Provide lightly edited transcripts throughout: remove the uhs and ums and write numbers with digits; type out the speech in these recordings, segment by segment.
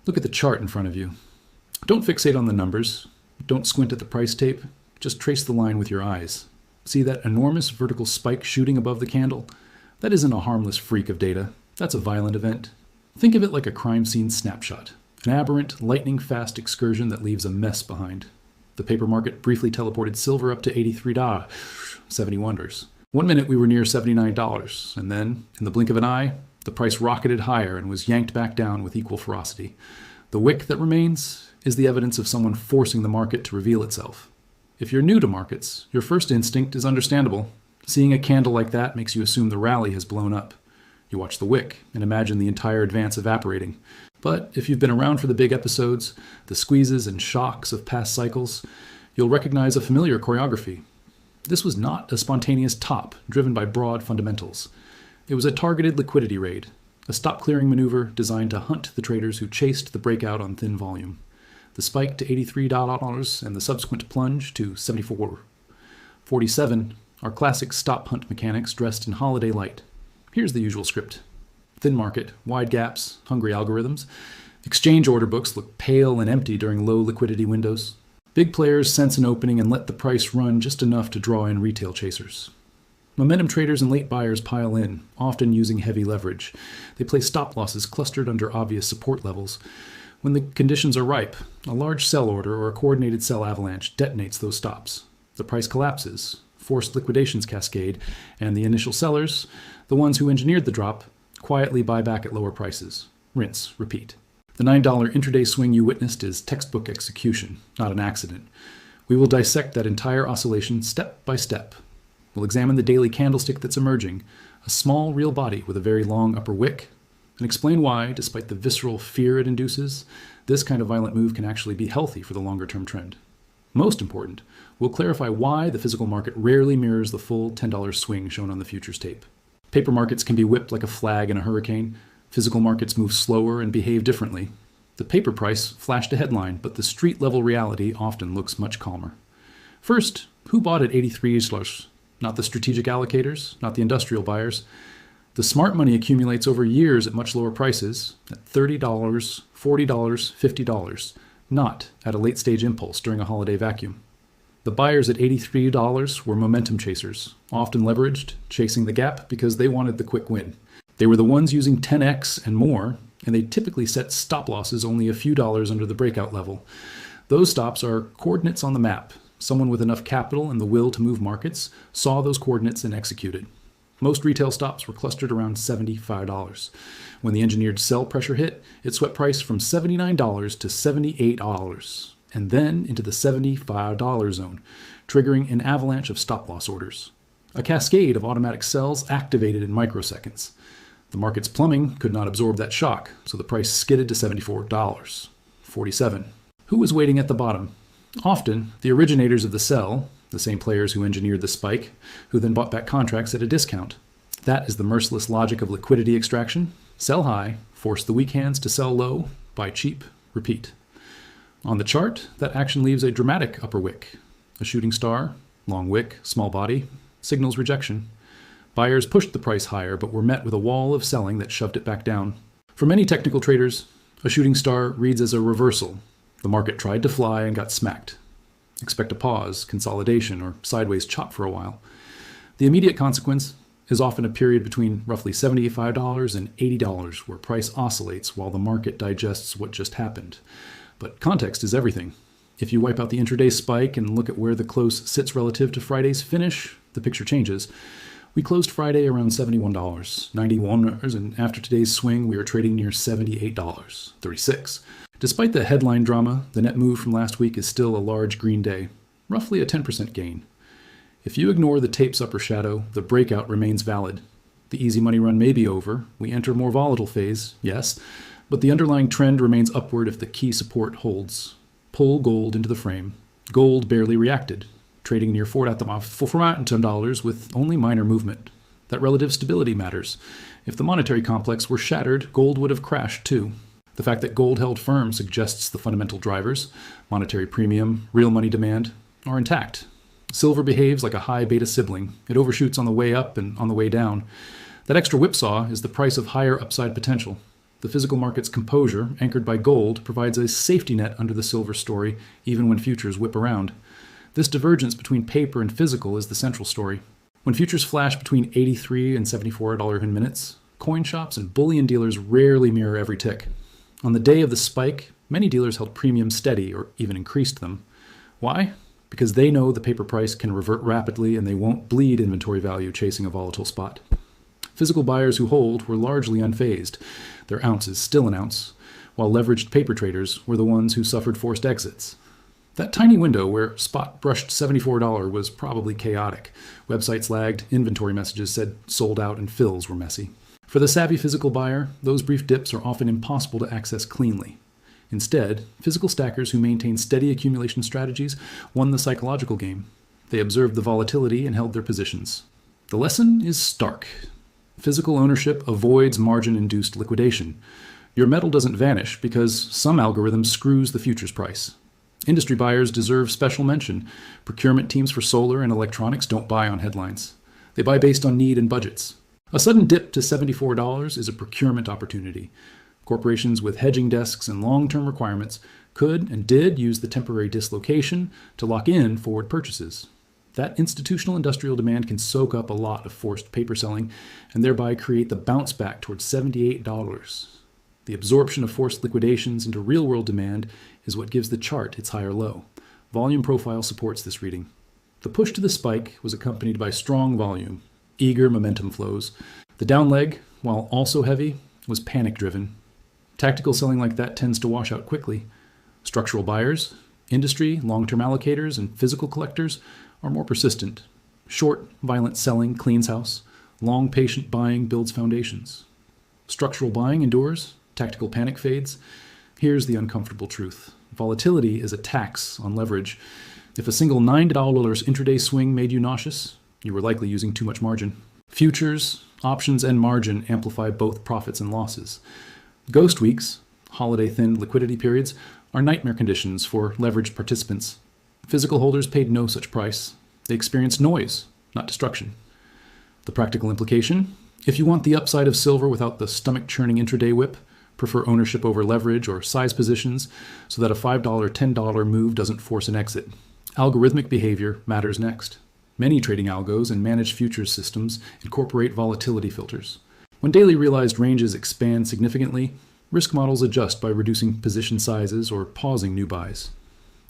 Look at the chart in front of you. Don't fixate on the numbers. Don't squint at the price tape. Just trace the line with your eyes. See that enormous vertical spike shooting above the candle? That isn't a harmless freak of data. That's a violent event. Think of it like a crime scene snapshot, an aberrant, lightning-fast excursion that leaves a mess behind. The paper market briefly teleported silver up to $83, 70 wonders. 1 minute we were near $79, and then, in the blink of an eye, the price rocketed higher and was yanked back down with equal ferocity. The wick that remains is the evidence of someone forcing the market to reveal itself. If you're new to markets, your first instinct is understandable. Seeing a candle like that makes you assume the rally has blown up. You watch the wick and imagine the entire advance evaporating. But if you've been around for the big episodes, the squeezes and shocks of past cycles, you'll recognize a familiar choreography. This was not a spontaneous top driven by broad fundamentals. It was a targeted liquidity raid, a stop-clearing maneuver designed to hunt the traders who chased the breakout on thin volume. The spike to $83 and the subsequent plunge to $74.47 are classic stop hunt mechanics dressed in holiday light. Here's the usual script. Thin market, wide gaps, hungry algorithms. Exchange order books look pale and empty during low liquidity windows. Big players sense an opening and let the price run just enough to draw in retail chasers. Momentum traders and late buyers pile in, often using heavy leverage. They place stop losses clustered under obvious support levels. When the conditions are ripe, a large sell order or a coordinated sell avalanche detonates those stops. The price collapses, forced liquidations cascade, and the initial sellers, the ones who engineered the drop, quietly buy back at lower prices. Rinse, repeat. The $9 intraday swing you witnessed is textbook execution, not an accident. We will dissect that entire oscillation step by step. We'll examine the daily candlestick that's emerging, a small real body with a very long upper wick, and explain why, despite the visceral fear it induces, this kind of violent move can actually be healthy for the longer-term trend. Most important, we'll clarify why the physical market rarely mirrors the full $10 swing shown on the futures tape. Paper markets can be whipped like a flag in a hurricane. Physical markets move slower and behave differently. The paper price flashed a headline, but the street-level reality often looks much calmer. First, who bought at $83? Not the strategic allocators, not the industrial buyers. The smart money accumulates over years at much lower prices, at $30, $40, $50, not at a late-stage impulse during a holiday vacuum. The buyers at $83 were momentum chasers, often leveraged, chasing the gap because they wanted the quick win. They were the ones using 10x and more, and they typically set stop losses only a few dollars under the breakout level. Those stops are coordinates on the map. Someone with enough capital and the will to move markets saw those coordinates and executed. Most retail stops were clustered around $75. When the engineered sell pressure hit, it swept price from $79 to $78, and then into the $75 zone, triggering an avalanche of stop-loss orders. A cascade of automatic sells activated in microseconds. The market's plumbing could not absorb that shock, so the price skidded to $74.47. Who was waiting at the bottom? Often, the originators of the sell, the same players who engineered the spike, who then bought back contracts at a discount. That is the merciless logic of liquidity extraction. Sell high, force the weak hands to sell low, buy cheap, repeat. On the chart, that action leaves a dramatic upper wick. A shooting star, long wick, small body, signals rejection. Buyers pushed the price higher, but were met with a wall of selling that shoved it back down. For many technical traders, a shooting star reads as a reversal. The market tried to fly and got smacked. Expect a pause, consolidation, or sideways chop for a while. The immediate consequence is often a period between roughly $75 and $80 where price oscillates while the market digests what just happened. But context is everything. If you wipe out the intraday spike and look at where the close sits relative to Friday's finish, the picture changes. We closed Friday around $71, $91, and after today's swing, we are trading near $78.36. Despite the headline drama, the net move from last week is still a large green day, roughly a 10% gain. If you ignore the tape's upper shadow, the breakout remains valid. The easy money run may be over. We enter a more volatile phase, yes, but the underlying trend remains upward if the key support holds. Pull gold into the frame. Gold barely reacted, trading near $4 with only minor movement. That relative stability matters. If the monetary complex were shattered, gold would have crashed too. The fact that gold held firm suggests the fundamental drivers, monetary premium, real money demand, are intact. Silver behaves like a high beta sibling. It overshoots on the way up and on the way down. That extra whipsaw is the price of higher upside potential. The physical market's composure, anchored by gold, provides a safety net under the silver story, even when futures whip around. This divergence between paper and physical is the central story. When futures flash between $83 and $74 in minutes, coin shops and bullion dealers rarely mirror every tick. On the day of the spike, many dealers held premiums steady or even increased them. Why? Because they know the paper price can revert rapidly and they won't bleed inventory value chasing a volatile spot. Physical buyers who hold were largely unfazed. Their ounce is still an ounce, while leveraged paper traders were the ones who suffered forced exits. That tiny window where spot brushed $74 was probably chaotic. Websites lagged, inventory messages said sold out, and fills were messy. For the savvy physical buyer, those brief dips are often impossible to access cleanly. Instead, physical stackers who maintained steady accumulation strategies won the psychological game. They observed the volatility and held their positions. The lesson is stark. Physical ownership avoids margin-induced liquidation. Your metal doesn't vanish because some algorithm screws the futures price. Industry buyers deserve special mention. Procurement teams for solar and electronics don't buy on headlines. They buy based on need and budgets. A sudden dip to $74 is a procurement opportunity. Corporations with hedging desks and long-term requirements could and did use the temporary dislocation to lock in forward purchases. That institutional industrial demand can soak up a lot of forced paper selling and thereby create the bounce back towards $78. The absorption of forced liquidations into real-world demand is what gives the chart its high or low. Volume profile supports this reading. The push to the spike was accompanied by strong volume, eager momentum flows. The down leg, while also heavy, was panic-driven. Tactical selling like that tends to wash out quickly. Structural buyers, industry, long-term allocators, and physical collectors are more persistent. Short, violent selling cleans house. Long, patient buying builds foundations. Structural buying endures. Tactical panic fades. Here's the uncomfortable truth. Volatility is a tax on leverage. If a single $9 intraday swing made you nauseous, you were likely using too much margin. Futures, options, and margin amplify both profits and losses. Ghost weeks, holiday-thinned liquidity periods, are nightmare conditions for leveraged participants. Physical holders paid no such price. They experienced noise, not destruction. The practical implication? If you want the upside of silver without the stomach-churning intraday whip, prefer ownership over leverage or size positions so that a $5, $10 move doesn't force an exit. Algorithmic behavior matters next. Many trading algos and managed futures systems incorporate volatility filters. When daily realized ranges expand significantly, risk models adjust by reducing position sizes or pausing new buys.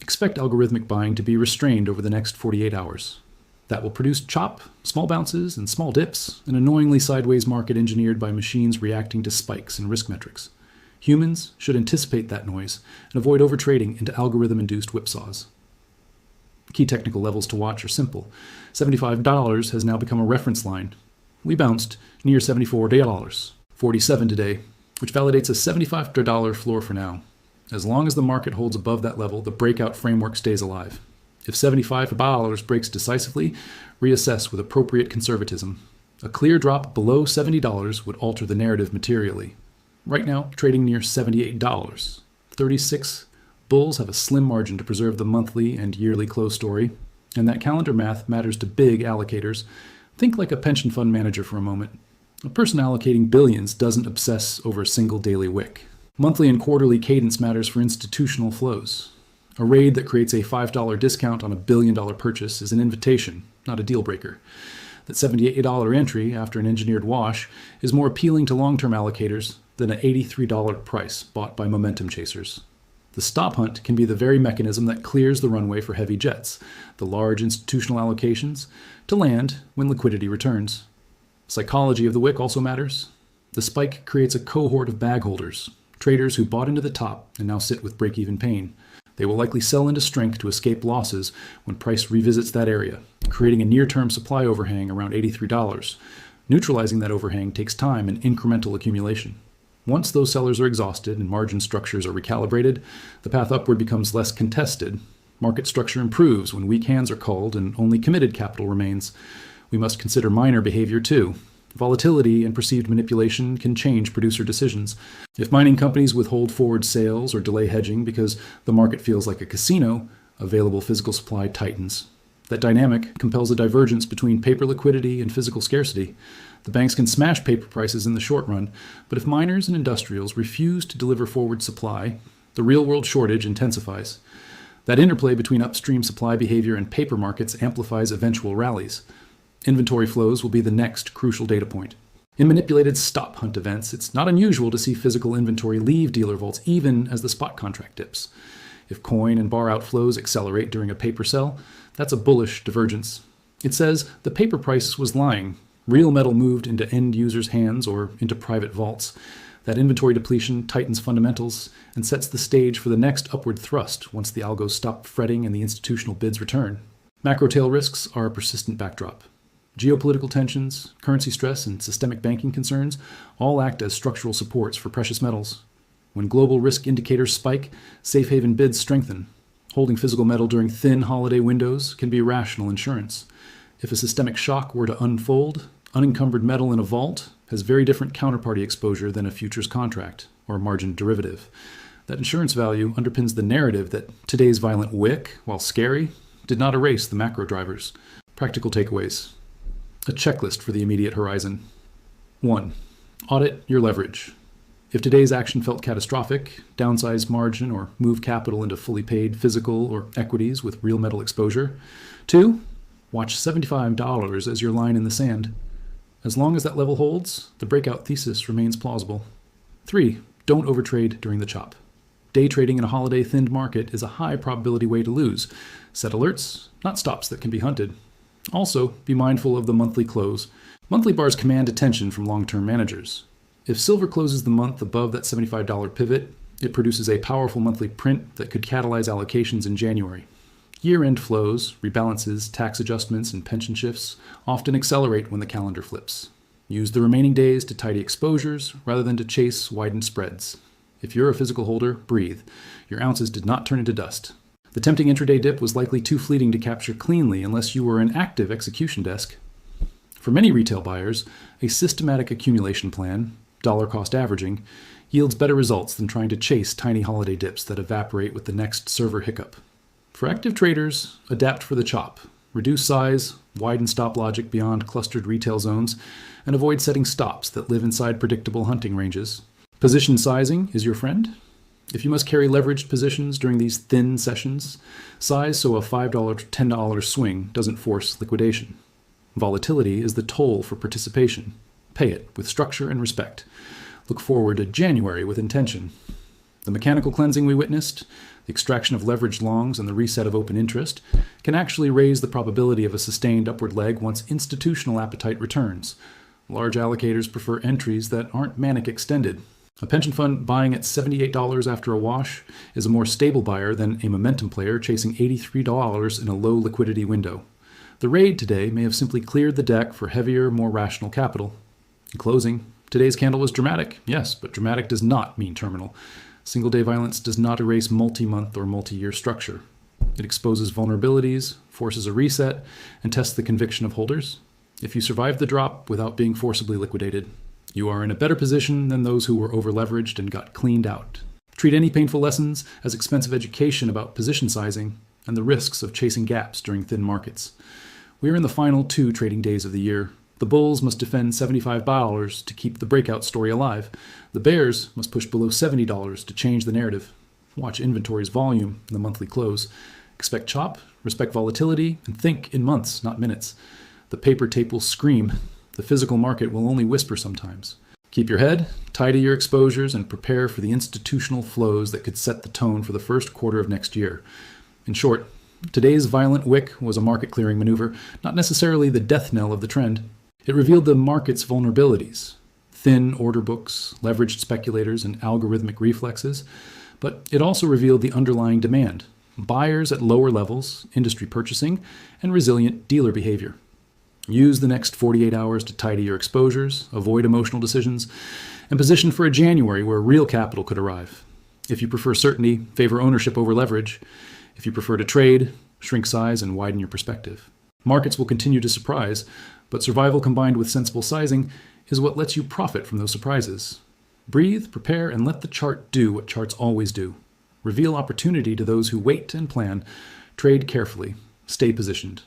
Expect algorithmic buying to be restrained over the next 48 hours. That will produce chop, small bounces, and small dips, an annoyingly sideways market engineered by machines reacting to spikes in risk metrics. Humans should anticipate that noise and avoid overtrading into algorithm-induced whipsaws. Key technical levels to watch are simple. $75 has now become a reference line. We bounced near $74, 47 today, which validates a $75 floor for now. As long as the market holds above that level, the breakout framework stays alive. If $75 breaks decisively, reassess with appropriate conservatism. A clear drop below $70 would alter the narrative materially. Right now, trading near $78. 36 bulls have a slim margin to preserve the monthly and yearly close story, and that calendar math matters to big allocators. Think like a pension fund manager for a moment. A person allocating billions doesn't obsess over a single daily wick. Monthly and quarterly cadence matters for institutional flows. A raid that creates a $5 discount on a billion-dollar purchase is an invitation, not a deal breaker. That $78 entry after an engineered wash is more appealing to long-term allocators than an $83 price bought by momentum chasers. The stop hunt can be the very mechanism that clears the runway for heavy jets, the large institutional allocations, to land when liquidity returns. Psychology of the wick also matters. The spike creates a cohort of bag holders, traders who bought into the top and now sit with break-even pain. They will likely sell into strength to escape losses when price revisits that area, creating a near-term supply overhang around $83. Neutralizing that overhang takes time and incremental accumulation. Once those sellers are exhausted and margin structures are recalibrated, the path upward becomes less contested. Market structure improves when weak hands are culled and only committed capital remains. We must consider minor behavior too. Volatility and perceived manipulation can change producer decisions. If mining companies withhold forward sales or delay hedging because the market feels like a casino, available physical supply tightens. That dynamic compels a divergence between paper liquidity and physical scarcity. The banks can smash paper prices in the short run, but if miners and industrials refuse to deliver forward supply, the real-world shortage intensifies. That interplay between upstream supply behavior and paper markets amplifies eventual rallies. Inventory flows will be the next crucial data point. In manipulated stop hunt events, it's not unusual to see physical inventory leave dealer vaults even as the spot contract dips. If coin and bar outflows accelerate during a paper sell, that's a bullish divergence. It says the paper price was lying. Real metal moved into end users' hands or into private vaults. That inventory depletion tightens fundamentals and sets the stage for the next upward thrust once the algos stop fretting and the institutional bids return. Macro tail risks are a persistent backdrop. Geopolitical tensions, currency stress, and systemic banking concerns all act as structural supports for precious metals. When global risk indicators spike, safe haven bids strengthen. Holding physical metal during thin holiday windows can be rational insurance. If a systemic shock were to unfold, unencumbered metal in a vault has very different counterparty exposure than a futures contract or a margin derivative. That insurance value underpins the narrative that today's violent wick, while scary, did not erase the macro drivers. Practical takeaways. A checklist for the immediate horizon. 1. Audit your leverage. If today's action felt catastrophic, downsize margin or move capital into fully paid physical or equities with real metal exposure. 2. Watch $75 as your line in the sand. As long as that level holds, the breakout thesis remains plausible. 3. Don't overtrade during the chop. Day trading in a holiday-thinned market is a high probability way to lose. Set alerts, not stops that can be hunted. Also, be mindful of the monthly close. Monthly bars command attention from long-term managers. If silver closes the month above that $75 pivot, it produces a powerful monthly print that could catalyze allocations in January. Year-end flows, rebalances, tax adjustments, and pension shifts often accelerate when the calendar flips. Use the remaining days to tidy exposures rather than to chase widened spreads. If you're a physical holder, breathe. Your ounces did not turn into dust. The tempting intraday dip was likely too fleeting to capture cleanly unless you were an active execution desk. For many retail buyers, a systematic accumulation plan, dollar cost averaging, yields better results than trying to chase tiny holiday dips that evaporate with the next server hiccup. For active traders, adapt for the chop. Reduce size, widen stop logic beyond clustered retail zones, and avoid setting stops that live inside predictable hunting ranges. Position sizing is your friend. If you must carry leveraged positions during these thin sessions, size so a $5 to $10 swing doesn't force liquidation. Volatility is the toll for participation. Pay it with structure and respect. Look forward to January with intention. The mechanical cleansing we witnessed, the extraction of leveraged longs and the reset of open interest, can actually raise the probability of a sustained upward leg once institutional appetite returns. Large allocators prefer entries that aren't manic extended. A pension fund buying at $78 after a wash is a more stable buyer than a momentum player chasing $83 in a low liquidity window. The raid today may have simply cleared the deck for heavier, more rational capital. In closing, today's candle was dramatic, yes, but dramatic does not mean terminal. Single-day violence does not erase multi-month or multi-year structure. It exposes vulnerabilities, forces a reset, and tests the conviction of holders. If you survive the drop without being forcibly liquidated, you are in a better position than those who were over-leveraged and got cleaned out. Treat any painful lessons as expensive education about position sizing and the risks of chasing gaps during thin markets. We are in the final 2 trading days of the year. The bulls must defend $75 to keep the breakout story alive. The bears must push below $70 to change the narrative. Watch inventory's volume in the monthly close. Expect chop, respect volatility, and think in months, not minutes. The paper tape will scream. The physical market will only whisper sometimes. Keep your head, tidy your exposures, and prepare for the institutional flows that could set the tone for the first quarter of next year. In short, today's violent wick was a market-clearing maneuver, not necessarily the death knell of the trend. It revealed the market's vulnerabilities, thin order books, leveraged speculators, and algorithmic reflexes, but it also revealed the underlying demand, buyers at lower levels, industry purchasing, and resilient dealer behavior. Use the next 48 hours to tidy your exposures, avoid emotional decisions, and position for a January where real capital could arrive. If you prefer certainty, favor ownership over leverage. If you prefer to trade, shrink size and widen your perspective. Markets will continue to surprise, but survival combined with sensible sizing is what lets you profit from those surprises. Breathe, prepare, and let the chart do what charts always do. Reveal opportunity to those who wait and plan. Trade carefully. Stay positioned.